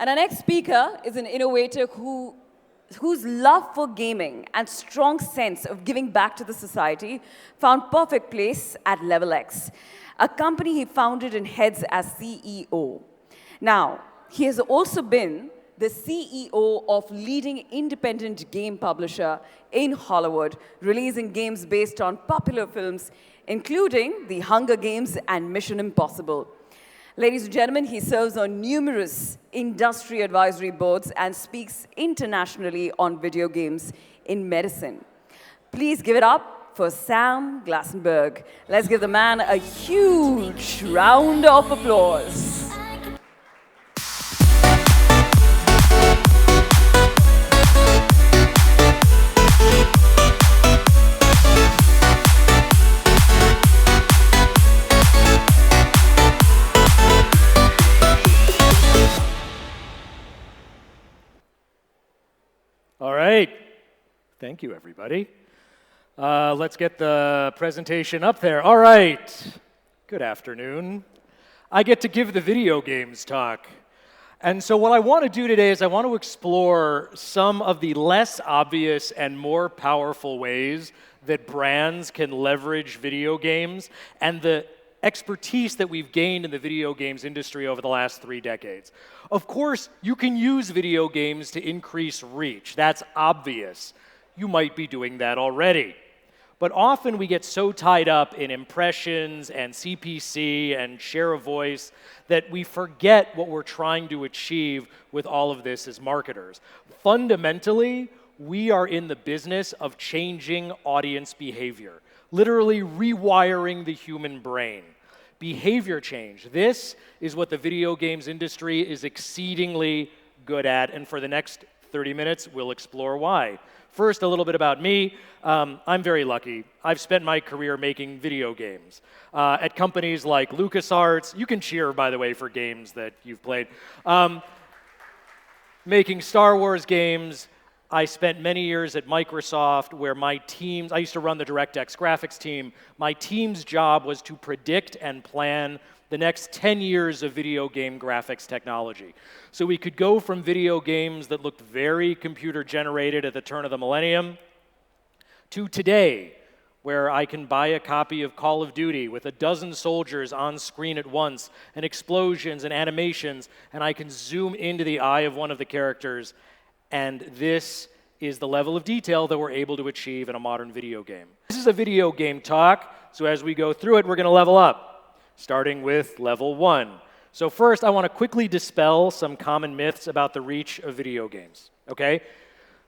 And our next speaker is an innovator whose love for gaming and strong sense of giving back to the society found perfect place at LevelX, a company he founded and heads as CEO. Now, he has also been the CEO of leading independent game publisher in Hollywood, releasing games based on popular films, including The Hunger Games and Mission Impossible. Ladies and gentlemen, he serves on numerous industry advisory boards and speaks internationally on video games in medicine. Please give it up for Sam Glassenberg. Let's give the man a huge round of applause. All right. Thank you, everybody. Let's get the presentation up there. All right. Good afternoon. I get to give the video games talk. And so what I want to do today is I want to explore some of the less obvious and more powerful ways that brands can leverage video games and the expertise that we've gained in the video games industry over the last 3 decades. Of course, you can use video games to increase reach. That's obvious. You might be doing that already. But often we get so tied up in impressions and CPC and share of voice that we forget what we're trying to achieve with all of this as marketers. Fundamentally, we are in the business of changing audience behavior, literally rewiring the human brain. Behavior change. This is what the video games industry is exceedingly good at, and for the next 30 minutes, we'll explore why. First, a little bit about me. I'm very lucky. I've spent my career making video games at companies like LucasArts. You can cheer, by the way, for games that you've played. Making Star Wars games. I spent many years at Microsoft where my teams, I used to run the DirectX graphics team. My team's job was to predict and plan the next 10 years of video game graphics technology. So we could go from video games that looked very computer generated at the turn of the millennium to today, where I can buy a copy of Call of Duty with a dozen soldiers on screen at once and explosions and animations, and I can zoom into the eye of one of the characters. And this is the level of detail that we're able to achieve in a modern video game. This is a video game talk, so as we go through it, we're going to level up, starting with level 1. So first, I want to quickly dispel some common myths about the reach of video games, okay?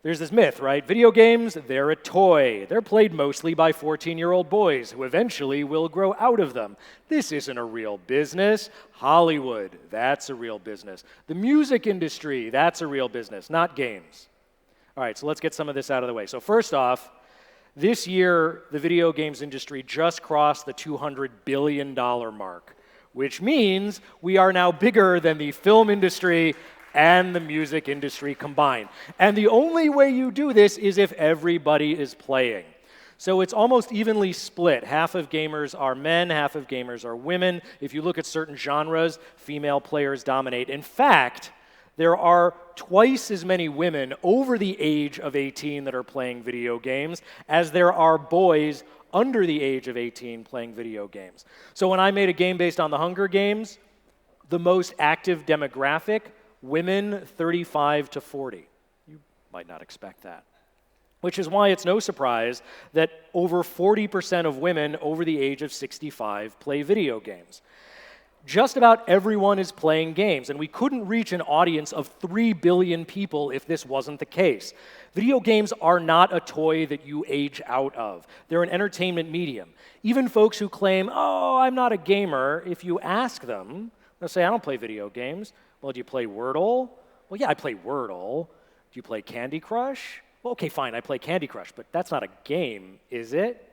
There's this myth, right? Video games, they're a toy. They're played mostly by 14-year-old boys who eventually will grow out of them. This isn't a real business. Hollywood, that's a real business. The music industry, that's a real business, not games. All right, so let's get some of this out of the way. So first off, this year, the video games industry just crossed the $200 billion mark, which means we are now bigger than the film industry and the music industry combined. And the only way you do this is if everybody is playing. So it's almost evenly split. Half of gamers are men, half of gamers are women. If you look at certain genres, female players dominate. In fact, there are twice as many women over the age of 18 that are playing video games as there are boys under the age of 18 playing video games. So when I made a game based on the Hunger Games, the most active demographic, women 35 to 40. You might not expect that. Which is why it's no surprise that over 40% of women over the age of 65 play video games. Just about everyone is playing games, and we couldn't reach an audience of 3 billion people if this wasn't the case. Video games are not a toy that you age out of. They're an entertainment medium. Even folks who claim, oh, I'm not a gamer, if you ask them, they'll say, I don't play video games. Well, do you play Wordle? Well, yeah, I play Wordle. Do you play Candy Crush? Well, okay, fine, I play Candy Crush, but that's not a game, is it?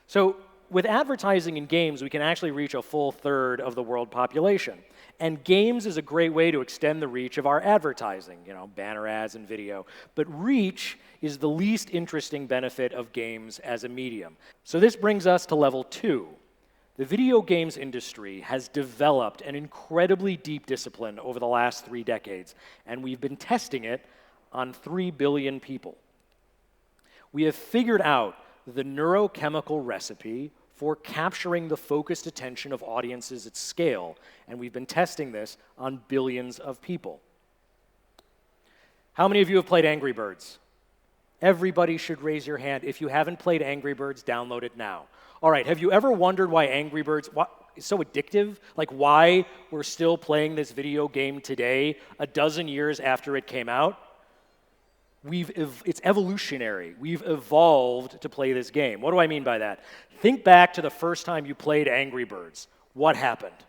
So with advertising in games, we can actually reach a full third of the world population. And games is a great way to extend the reach of our advertising, banner ads and video. But reach is the least interesting benefit of games as a medium. So this brings us to level 2. The video games industry has developed an incredibly deep discipline over the last 3 decades, and we've been testing it on 3 billion people. We have figured out the neurochemical recipe for capturing the focused attention of audiences at scale, and we've been testing this on billions of people. How many of you have played Angry Birds? Everybody should raise your hand. If you haven't played Angry Birds, download it now. All right, have you ever wondered why Angry Birds is so addictive? Like why we're still playing this video game today, a dozen years after it came out? It's evolutionary. We've evolved to play this game. What do I mean by that? Think back to the first time you played Angry Birds. What happened?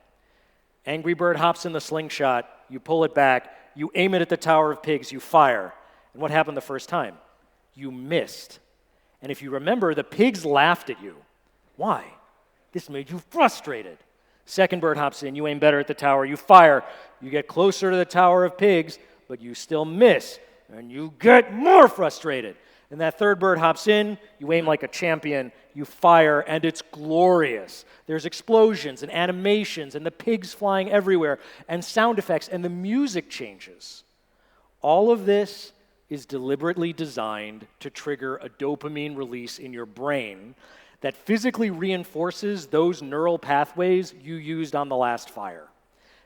Angry Bird hops in the slingshot, you pull it back, you aim it at the Tower of Pigs, you fire. And what happened the first time? You missed. And if you remember, the pigs laughed at you. Why? This made you frustrated. Second bird hops in, you aim better at the tower, you fire. You get closer to the Tower of Pigs, but you still miss. And you get more frustrated. And that third bird hops in, you aim like a champion, you fire, and it's glorious. There's explosions and animations and the pigs flying everywhere and sound effects and the music changes. All of this is deliberately designed to trigger a dopamine release in your brain that physically reinforces those neural pathways you used on the last fire.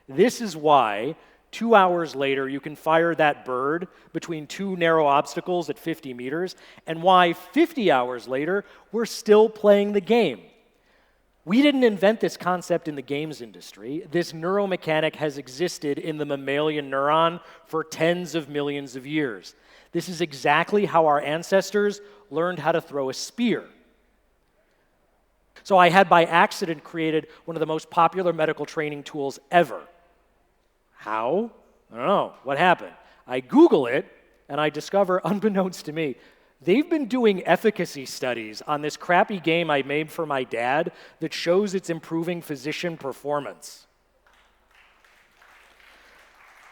This is why 2 hours later, you can fire that bird between 2 narrow obstacles at 50 meters, and why 50 hours later, we're still playing the game. We didn't invent this concept in the games industry. This neuromechanic has existed in the mammalian neuron for tens of millions of years. This is exactly how our ancestors learned how to throw a spear. So I had by accident created one of the most popular medical training tools ever. How? I don't know. What happened? I Google it, and I discover, unbeknownst to me, they've been doing efficacy studies on this crappy game I made for my dad that shows it's improving physician performance.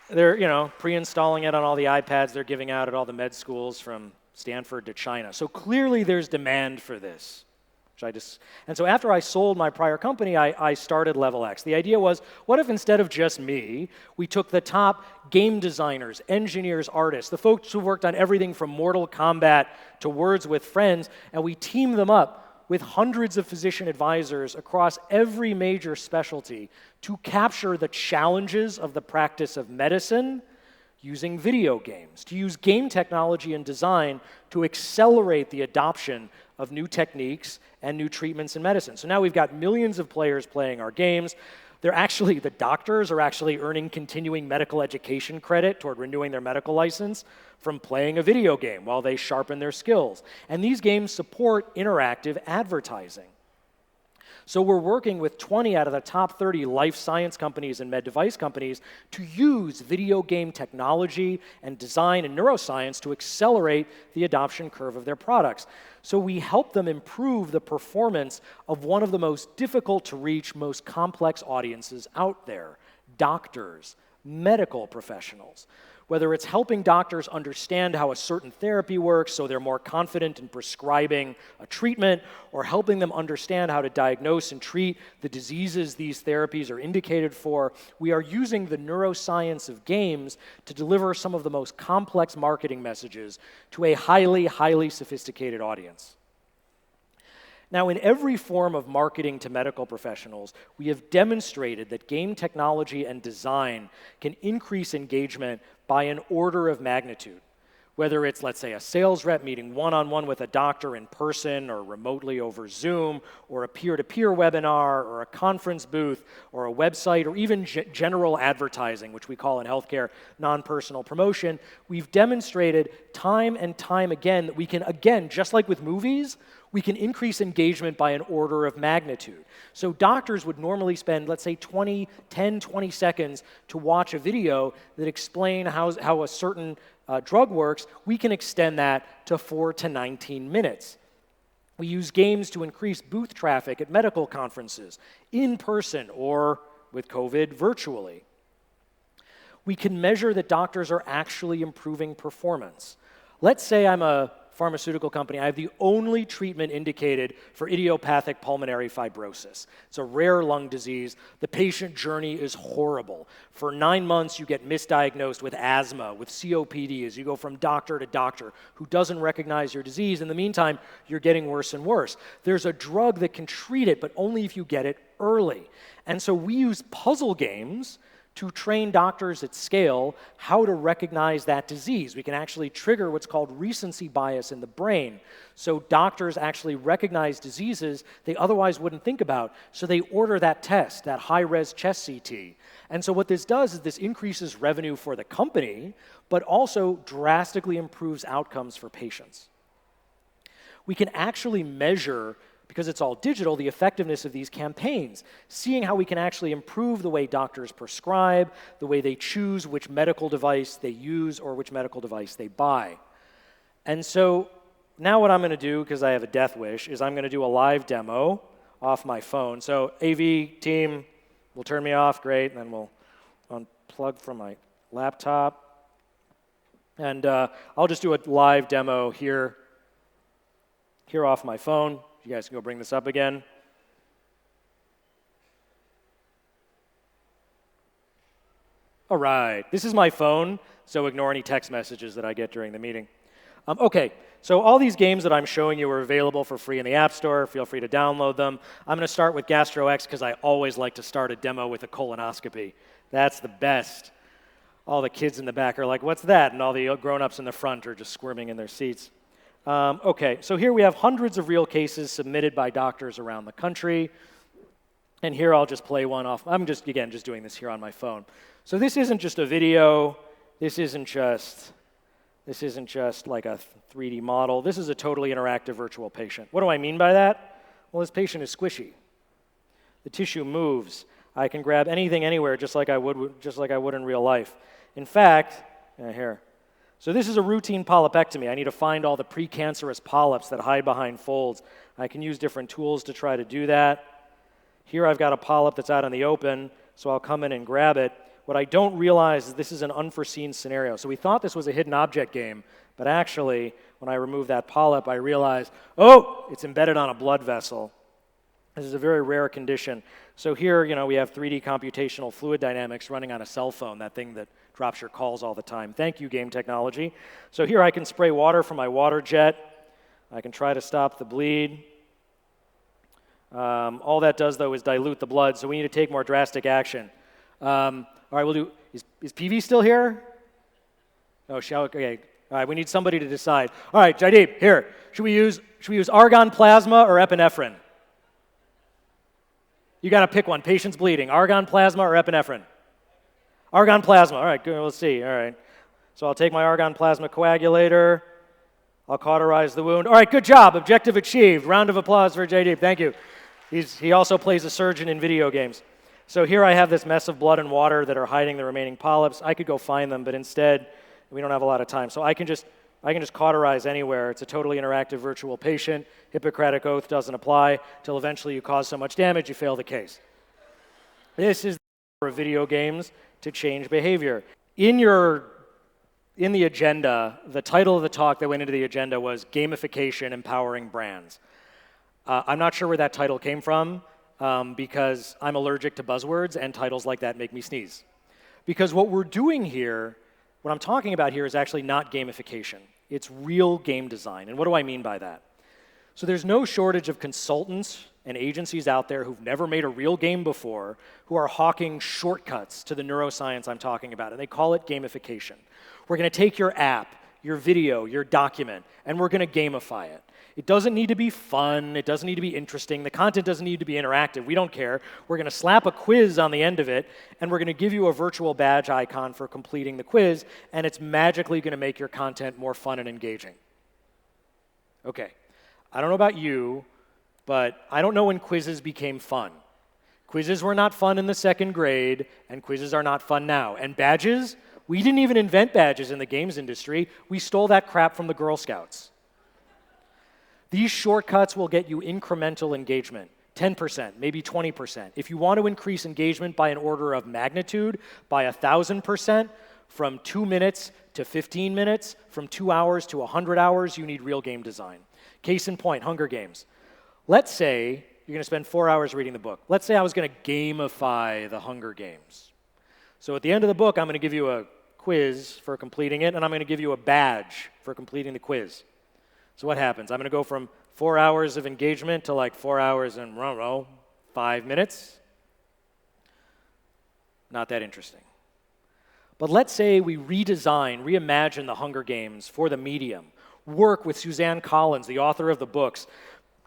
They're, pre-installing it on all the iPads they're giving out at all the med schools from Stanford to China. So clearly there's demand for this. And so after I sold my prior company, I started LevelX. The idea was, what if instead of just me, we took the top game designers, engineers, artists, the folks who worked on everything from Mortal Kombat to Words with Friends, and we teamed them up with hundreds of physician advisors across every major specialty to capture the challenges of the practice of medicine using video games, to use game technology and design to accelerate the adoption of new techniques and new treatments in medicine. So now we've got millions of players playing our games. The doctors are actually earning continuing medical education credit toward renewing their medical license from playing a video game while they sharpen their skills. And these games support interactive advertising. So we're working with 20 out of the top 30 life science companies and med device companies to use video game technology and design and neuroscience to accelerate the adoption curve of their products. So we help them improve the performance of one of the most difficult to reach, most complex audiences out there, doctors, medical professionals. Whether it's helping doctors understand how a certain therapy works so they're more confident in prescribing a treatment, or helping them understand how to diagnose and treat the diseases these therapies are indicated for, we are using the neuroscience of games to deliver some of the most complex marketing messages to a highly, highly sophisticated audience. Now, in every form of marketing to medical professionals, we have demonstrated that game technology and design can increase engagement by an order of magnitude. Whether it's, let's say, a sales rep meeting one-on-one with a doctor in person or remotely over Zoom, or a peer-to-peer webinar, or a conference booth, or a website, or even general advertising, which we call in healthcare non-personal promotion, we've demonstrated time and time again that we can, again, just like with movies, we can increase engagement by an order of magnitude. So doctors would normally spend, let's say, 20 seconds to watch a video that explain how a certain drug works. We can extend that to 4 to 19 minutes. We use games to increase booth traffic at medical conferences, in person or, with COVID, virtually. We can measure that doctors are actually improving performance. Let's say I'm a pharmaceutical company, I have the only treatment indicated for idiopathic pulmonary fibrosis. It's a rare lung disease. The patient journey is horrible. For 9 months, you get misdiagnosed with asthma, with COPD, as you go from doctor to doctor who doesn't recognize your disease. In the meantime, you're getting worse and worse. There's a drug that can treat it, but only if you get it early. And so we use puzzle games to train doctors at scale how to recognize that disease. We can actually trigger what's called recency bias in the brain. So doctors actually recognize diseases they otherwise wouldn't think about. So they order that test, that high-res chest CT. And so what this does is this increases revenue for the company, but also drastically improves outcomes for patients. We can actually measure, because it's all digital, the effectiveness of these campaigns, seeing how we can actually improve the way doctors prescribe, the way they choose which medical device they use or which medical device they buy. And so now what I'm going to do, because I have a death wish, is I'm going to do a live demo off my phone. So AV team will turn me off, great, and then we'll unplug from my laptop. And I'll just do a live demo here off my phone. You guys can go bring this up again. All right, this is my phone, so ignore any text messages that I get during the meeting. Okay, so all these games that I'm showing you are available for free in the App Store. Feel free to download them. I'm going to start with GastroX because I always like to start a demo with a colonoscopy. That's the best. All the kids in the back are like, what's that? And all the grown-ups in the front are just squirming in their seats. Okay, so here we have hundreds of real cases submitted by doctors around the country. And here I'll just play one off. I'm just doing this here on my phone. So this isn't just a video. This isn't just like a 3D model. This is a totally interactive virtual patient. What do I mean by that? Well, this patient is squishy. The tissue moves. I can grab anything anywhere just like I would in real life. In fact, here. So this is a routine polypectomy. I need to find all the precancerous polyps that hide behind folds. I can use different tools to try to do that. Here I've got a polyp that's out in the open, so I'll come in and grab it. What I don't realize is this is an unforeseen scenario. So we thought this was a hidden object game, but actually, when I remove that polyp, I realized, oh, it's embedded on a blood vessel. This is a very rare condition. So here, we have 3D computational fluid dynamics running on a cell phone, that thing that drops your calls all the time. Thank you, game technology. So here I can spray water from my water jet. I can try to stop the bleed. All that does, though, is dilute the blood, so we need to take more drastic action. All right, we'll do, is PV still here? Oh, okay. All right, we need somebody to decide. All right, Jaideep, here. Should we use argon plasma or epinephrine? You got to pick one. Patient's bleeding. Argon plasma or epinephrine? Argon plasma. All right, good. Let's see. All right. So I'll take my argon plasma coagulator. I'll cauterize the wound. All right, good job. Objective achieved. Round of applause for Jaideep. Thank you. He also plays a surgeon in video games. So here I have this mess of blood and water that are hiding the remaining polyps. I could go find them, but instead, we don't have a lot of time. So I can just cauterize anywhere. It's a totally interactive virtual patient. Hippocratic oath doesn't apply till eventually you cause so much damage you fail the case. This is the power of video games to change behavior. In the agenda, the title of the talk that went into the agenda was Gamification Empowering Brands. I'm not sure where that title came from because I'm allergic to buzzwords and titles like that make me sneeze. Because what we're doing here, what I'm talking about here is actually not gamification. It's real game design. And what do I mean by that? So there's no shortage of consultants and agencies out there who've never made a real game before who are hawking shortcuts to the neuroscience I'm talking about, and they call it gamification. We're going to take your app, your video, your document, and we're going to gamify it. It doesn't need to be fun. It doesn't need to be interesting. The content doesn't need to be interactive. We don't care. We're going to slap a quiz on the end of it, and we're going to give you a virtual badge icon for completing the quiz, and it's magically going to make your content more fun and engaging. Okay. I don't know about you, but I don't know when quizzes became fun. Quizzes were not fun in the second grade, and quizzes are not fun now. And badges? We didn't even invent badges in the games industry. We stole that crap from the Girl Scouts. These shortcuts will get you incremental engagement, 10%, maybe 20%. If you want to increase engagement by an order of magnitude, by 1,000%, From 2 minutes to 15 minutes, from 2 hours to 100 hours, you need real game design. Case in point, Hunger Games. Let's say you're going to spend 4 hours reading the book. Let's say I was going to gamify the Hunger Games. So at the end of the book, I'm going to give you a quiz for completing it, and I'm going to give you a badge for completing the quiz. So what happens? I'm going to go from 4 hours of engagement to like 4 hours and 5 minutes. Not that interesting. But let's say we reimagine the Hunger Games for the medium, work with Suzanne Collins, the author of the books,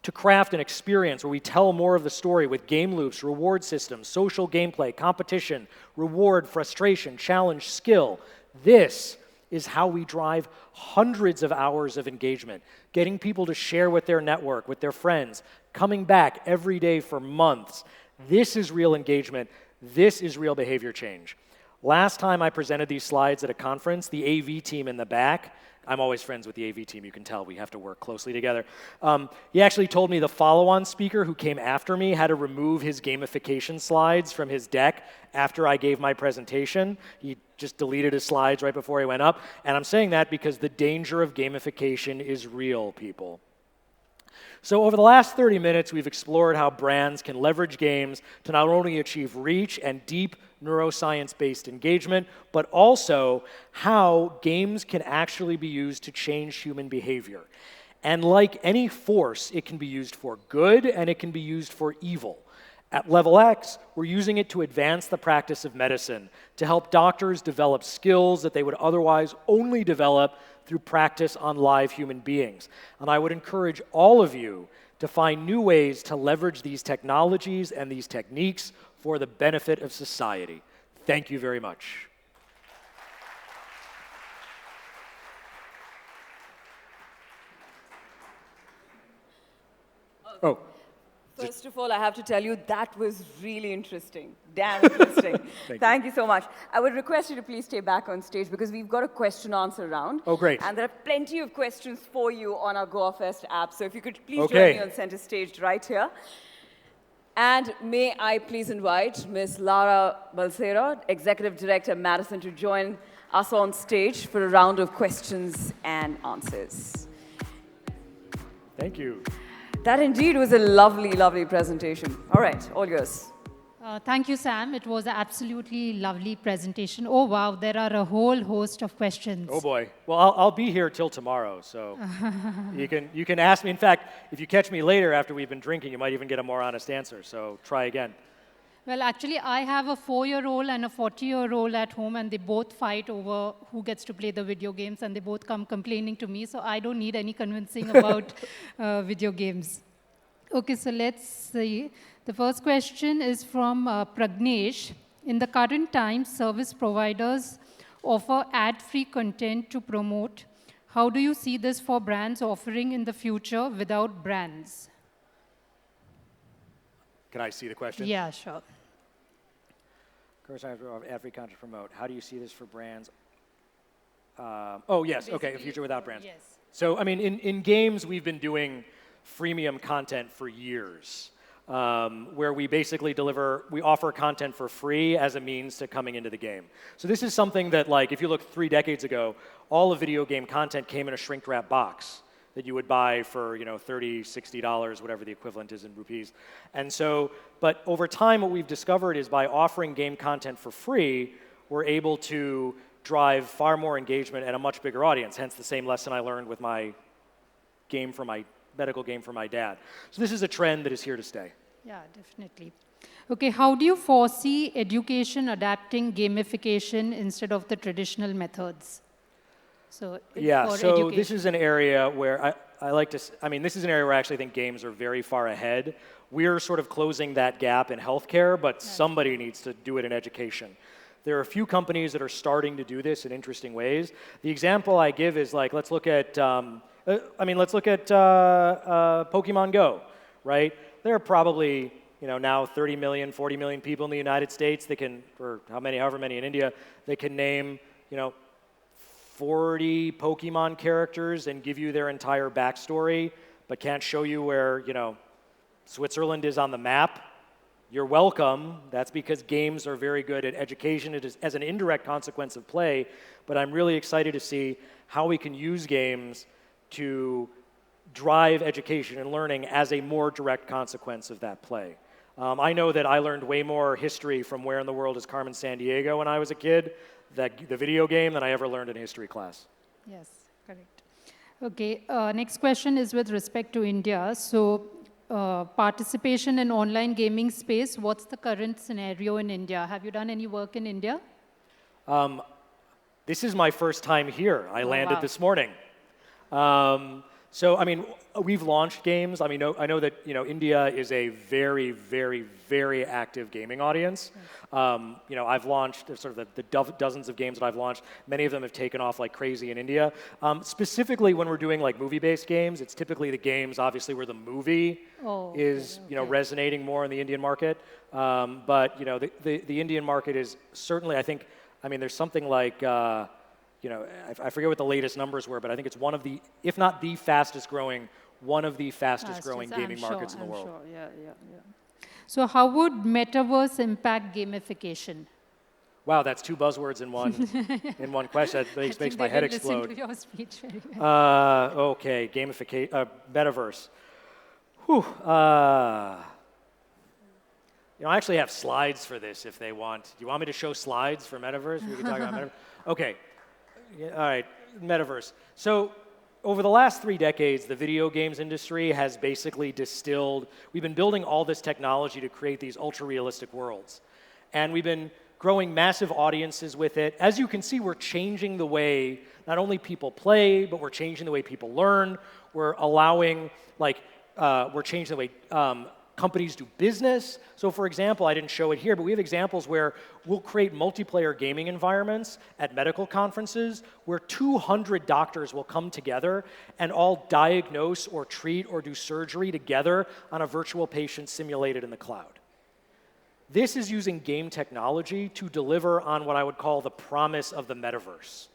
to craft an experience where we tell more of the story with game loops, reward systems, social gameplay, competition, reward, frustration, challenge, skill. This is how we drive hundreds of hours of engagement, getting people to share with their network, with their friends, coming back every day for months. This is real engagement. This is real behavior change. Last time I presented these slides at a conference, the AV team in the back, I'm always friends with the AV team, you can tell we have to work closely together. He actually told me the follow-on speaker who came after me had to remove his gamification slides from his deck after I gave my presentation. He just deleted his slides right before he went up. And I'm saying that because the danger of gamification is real, people. So over the last 30 minutes, we've explored how brands can leverage games to not only achieve reach and deep neuroscience-based engagement, but also how games can actually be used to change human behavior. And like any force, it can be used for good and it can be used for evil. At LevelX, we're using it to advance the practice of medicine, to help doctors develop skills that they would otherwise only develop through practice on live human beings. And I would encourage all of you to find new ways to leverage these technologies and these techniques for the benefit of society. Thank you very much. Oh. First of all, I have to tell you, that was really interesting. Damn interesting. Thank you so much. I would request you to please stay back on stage because we've got a question-answer round. Oh, great. And there are plenty of questions for you on our Goafest app. So if you could please join me on center stage right here. And may I please invite Ms. Lara Balsera, Executive Director, Madison, to join us on stage for a round of questions and answers. Thank you. That indeed was a lovely, lovely presentation. All right, all yours. Thank you, Sam. It was an absolutely lovely presentation. Oh, wow, there are a whole host of questions. Oh, boy. Well, I'll be here till tomorrow, so you can ask me. In fact, if you catch me later after we've been drinking, you might even get a more honest answer, so try again. Well, actually, I have a 4-year-old and a 40-year-old at home, and they both fight over who gets to play the video games, and they both come complaining to me, so I don't need any convincing about video games. Okay, so let's see. The first question is from Pragnesh. In the current times, service providers offer ad-free content to promote. How do you see this for brands offering in the future without brands? Can I see the question? Yeah, sure. Of course, I have ad-free content to promote. How do you see this for brands? Oh, yes. Basically, okay, a future without brands. Yes. So, I mean, in games, we've been doing freemium content for years, where we basically we offer content for free as a means to coming into the game. So this is something that, like, if you look 3 decades ago, all of video game content came in a shrink-wrap box that you would buy for, $30, $60, whatever the equivalent is in rupees. And so, but over time, what we've discovered is by offering game content for free, we're able to drive far more engagement and a much bigger audience, hence the same lesson I learned with my medical game for my dad. So this is a trend that is here to stay. Yeah, definitely. Okay, how do you foresee education adapting gamification instead of the traditional methods? So education. This is an area where this is an area where I actually think games are very far ahead. We're sort of closing that gap in healthcare, but somebody needs to do it in education. There are a few companies that are starting to do this in interesting ways. The example I give is let's look at Pokemon Go, right? There are probably now 30 million, 40 million people in the United States that can, or however many in India, that can name 40 Pokemon characters and give you their entire backstory, but can't show you where Switzerland is on the map. you're welcome. That's because games are very good at education. It is as an indirect consequence of play, but I'm really excited to see how we can use games to drive education and learning as a more direct consequence of that play. I know that I learned way more history from Where in the World is Carmen Sandiego when I was a kid, the video game, than I ever learned in history class. Yes, correct. Okay, next question is with respect to India. So, participation in online gaming space, what's the current scenario in India? Have you done any work in India? This is my first time here. I landed wow. this morning. So, I mean, we've launched games. I mean, I know that, India is a very, very, very active gaming audience. I've launched sort of the dozens of games that I've launched. Many of them have taken off like crazy in India. Specifically, when we're doing like movie-based games, it's typically the games, obviously, where the movie is, resonating more in the Indian market. But, the Indian market is certainly, I mean, there's something like, I forget what the latest numbers were, but I think it's one of the, if not the fastest growing, one of the fastest growing gaming markets in the world. Sure. Yeah. So how would metaverse impact gamification? Wow, that's two buzzwords in one in one question. That makes my head explode. To your speech very well. Okay, gamification, metaverse. Whew. I actually have slides for this if they want. Do you want me to show slides for metaverse? We can talk about metaverse. Okay. All right, metaverse. So over the last 3 decades, the video games industry has basically distilled, we've been building all this technology to create these ultra-realistic worlds. And we've been growing massive audiences with it. As you can see, we're changing the way not only people play, but we're changing the way people learn. We're allowing, we're changing the way companies do business. So for example, I didn't show it here, but we have examples where we'll create multiplayer gaming environments at medical conferences where 200 doctors will come together and all diagnose or treat or do surgery together on a virtual patient simulated in the cloud. This is using game technology to deliver on what I would call the promise of the metaverse.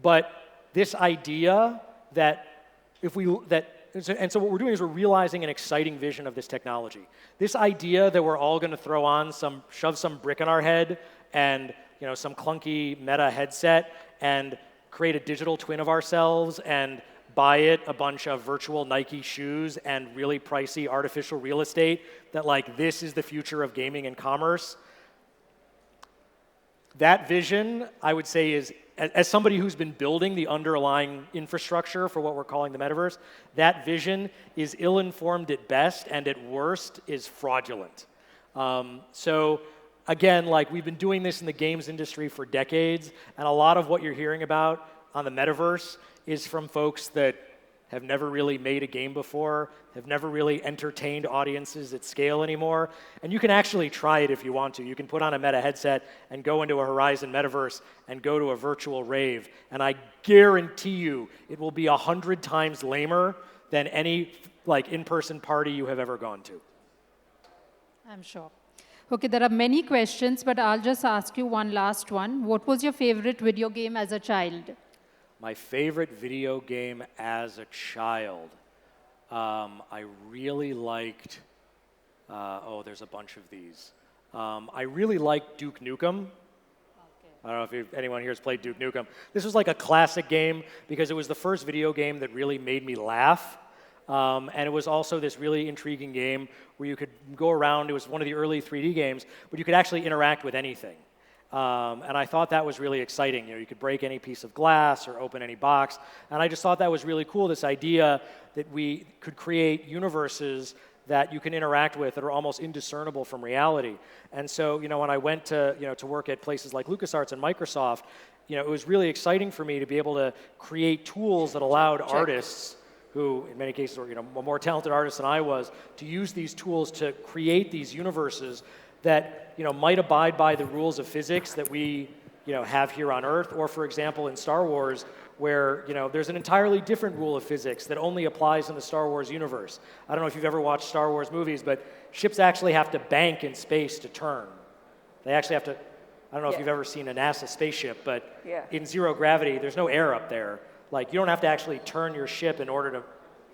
But this idea that and so what we're doing is we're realizing an exciting vision of this technology. This idea that we're all going to throw on shove some brick in our head and some clunky meta headset and create a digital twin of ourselves and buy it a bunch of virtual Nike shoes and really pricey artificial real estate, that this is the future of gaming and commerce. That vision, I would say, is, as somebody who's been building the underlying infrastructure for what we're calling the metaverse, that vision is ill-informed at best and at worst is fraudulent. So again, we've been doing this in the games industry for decades, and a lot of what you're hearing about on the metaverse is from folks that have never really made a game before, have never really entertained audiences at scale anymore. And you can actually try it if you want to. You can put on a Meta headset and go into a Horizon metaverse and go to a virtual rave. And I guarantee you it will be 100 times lamer than any in-person party you have ever gone to. I'm sure. Okay, there are many questions, but I'll just ask you one last one. What was your favorite video game as a child? My favorite video game as a child. I really liked, there's a bunch of these. I really liked Duke Nukem. I don't know if anyone here has played Duke Nukem. This was like a classic game because it was the first video game that really made me laugh. And it was also this really intriguing game where you could go around. It was one of the early 3D games, but you could actually interact with anything. And I thought that was really exciting. You could break any piece of glass or open any box. And I just thought that was really cool, this idea that we could create universes that you can interact with that are almost indiscernible from reality. And so, when I went to work at places like LucasArts and Microsoft, it was really exciting for me to be able to create tools that allowed artists who, in many cases, were more talented artists than I was, to use these tools to create these universes that might abide by the rules of physics that we have here on Earth, or for example in Star Wars, where there's an entirely different rule of physics that only applies in the Star Wars universe. I don't know if you've ever watched Star Wars movies, but ships actually have to bank in space to turn. They actually have to. I don't know if you've ever seen a NASA spaceship, but in zero gravity, there's no air up there. You don't have to actually turn your ship in order to.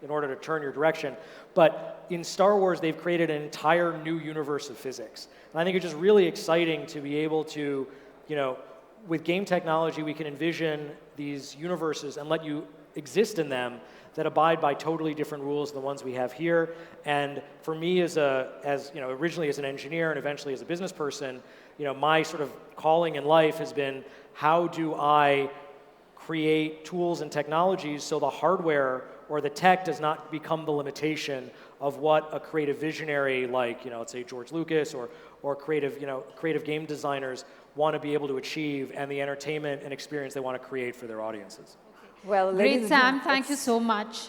in order to turn your direction. But in Star Wars, they've created an entire new universe of physics. And I think it's just really exciting to be able to, with game technology, we can envision these universes and let you exist in them that abide by totally different rules than the ones we have here. And for me, originally as an engineer and eventually as a business person, my sort of calling in life has been, how do I create tools and technologies so the hardware or the tech does not become the limitation of what a creative visionary like, let's say George Lucas or creative game designers want to be able to achieve, and the entertainment and experience they want to create for their audiences. Well, Great, Sam. Thank you so much.